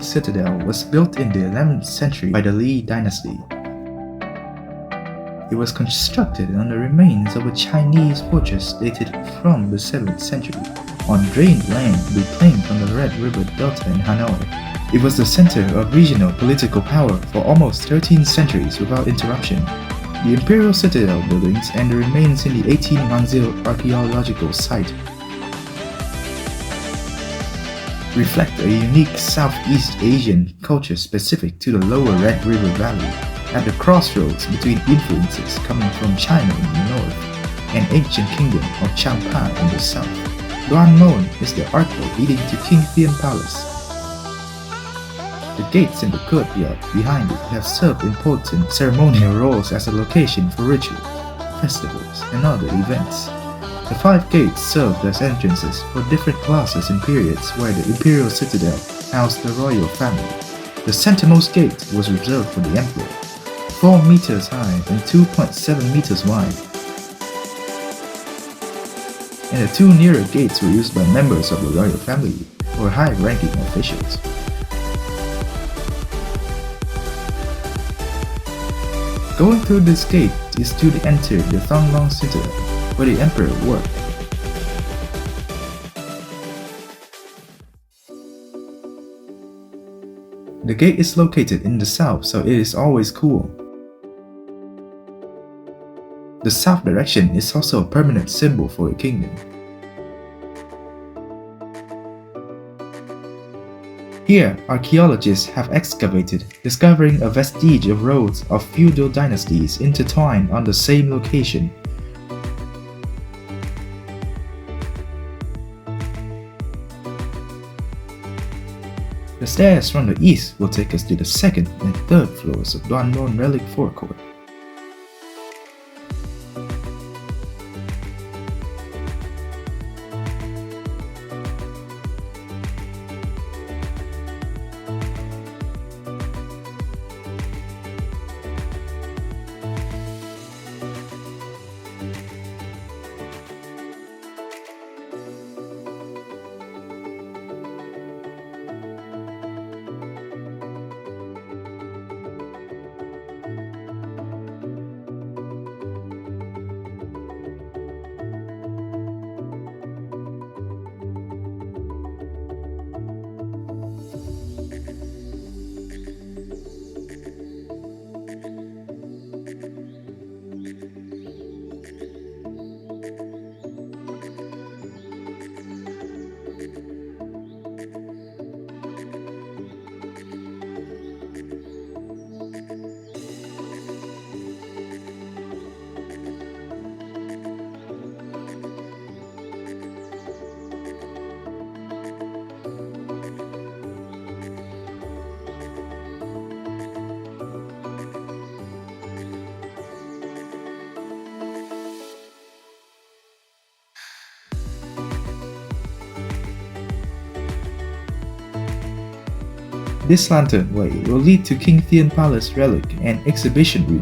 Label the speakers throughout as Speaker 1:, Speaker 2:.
Speaker 1: Citadel was built in the 11th century by the Lý dynasty. It was constructed on the remains of a Chinese fortress dated from the 7th century, on drained land reclaimed from the Red River Delta in Hanoi. It was the center of regional political power for almost 13 centuries without interruption. The Imperial Citadel buildings and the remains in the 1810 Archaeological Site reflect a unique Southeast Asian culture specific to the lower Red River Valley, at the crossroads between influences coming from China in the north and ancient kingdom of Champa in the south. Đoan Môn is the archway leading to King Thiêm Palace. The gates in the courtyard behind it have served important ceremonial roles as a location for rituals, festivals, and other events. The 5 gates served as entrances for different classes and periods where the Imperial Citadel housed the royal family. The centermost gate was reserved for the emperor, 4 meters high and 2.7 meters wide. And the 2 nearer gates were used by members of the royal family or high-ranking officials. Going through this gate is to enter the Thang Long Citadel, where the emperor worked. The gate is located in the south, so it is always cool. The south direction is also a permanent symbol for the kingdom. Here, archaeologists have excavated, discovering a vestige of roads of feudal dynasties intertwined on the same location. The stairs from the east will take us to the 2nd and 3rd floors of Đoan Môn Relic Forecourt. This lantern way will lead to King Thiêm Palace Relic and Exhibition Room.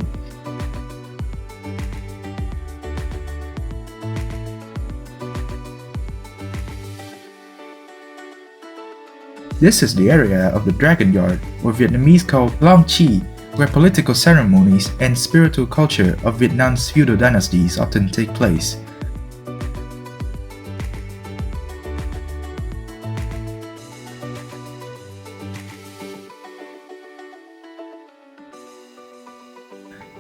Speaker 1: This is the area of the Dragon Yard, or Vietnamese called Long Chi, where political ceremonies and spiritual culture of Vietnam's feudal dynasties often take place.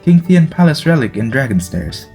Speaker 1: King Thiêm Palace Relic and Dragon Stairs.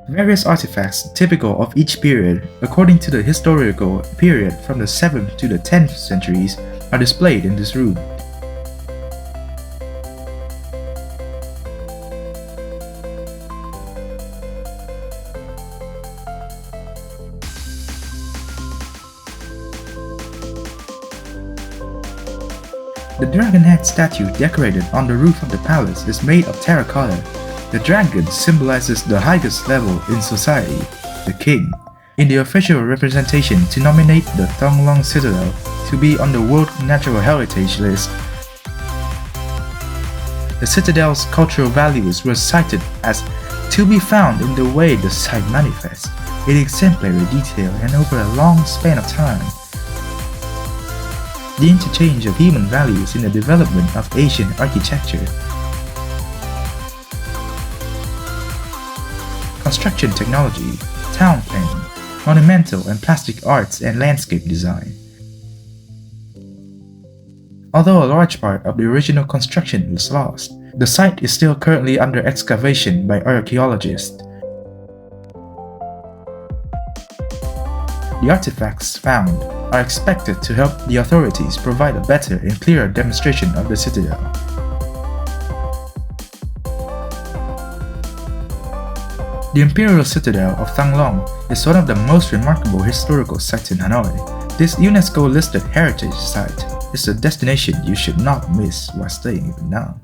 Speaker 1: Various artifacts typical of each period, according to the historical period from the 7th to the 10th centuries, are displayed in this room. The dragon head statue decorated on the roof of the palace is made of terracotta. The dragon symbolizes the highest level in society, the king. In the official representation to nominate the Thang Long Citadel to be on the World Natural Heritage list, the citadel's cultural values were cited as to be found in the way the site manifests, in exemplary detail and over a long span of time. The interchange of human values in the development of Asian architecture. Construction technology, town planning, monumental and plastic arts and landscape design. Although a large part of the original construction was lost, the site is still currently under excavation by archaeologists. The artifacts found are expected to help the authorities provide a better and clearer demonstration of the citadel. The Imperial Citadel of Thăng Long is one of the most remarkable historical sites in Hanoi. This UNESCO-listed heritage site is a destination you should not miss while staying in Vietnam.